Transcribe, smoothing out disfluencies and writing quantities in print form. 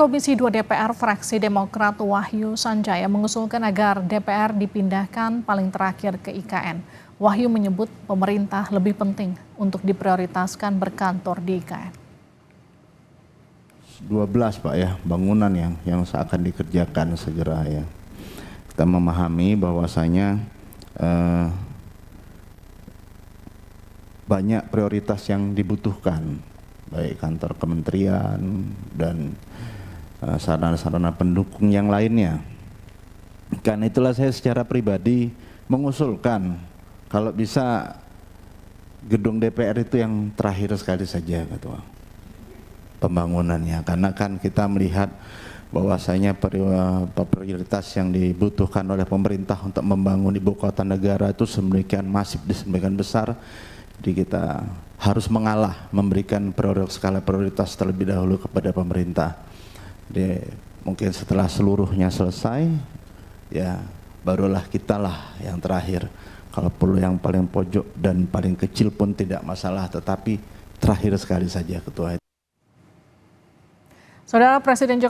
Komisi 2 DPR fraksi Demokrat Wahyu Sanjaya mengusulkan agar DPR dipindahkan paling terakhir ke IKN. Wahyu menyebut pemerintah lebih penting untuk diprioritaskan berkantor di IKN. 12 Pak ya, bangunan yang akan dikerjakan segera ya. Kita memahami bahwasanya banyak prioritas yang dibutuhkan, baik kantor kementerian dan sarana-sarana pendukung yang lainnya. Karena itulah saya secara pribadi mengusulkan kalau bisa gedung DPR itu yang terakhir sekali saja Ketua, pembangunannya, karena kan kita melihat bahwasanya prioritas yang dibutuhkan oleh pemerintah untuk membangun ibu kota negara itu sedemikian masif, sedemikian besar. Jadi kita harus mengalah, memberikan skala prioritas terlebih dahulu kepada pemerintah. Jadi mungkin setelah seluruhnya selesai, ya barulah kitalah yang terakhir. Kalau perlu yang paling pojok dan paling kecil pun tidak masalah, tetapi terakhir sekali saja Ketua. Saudara Presiden Jokowi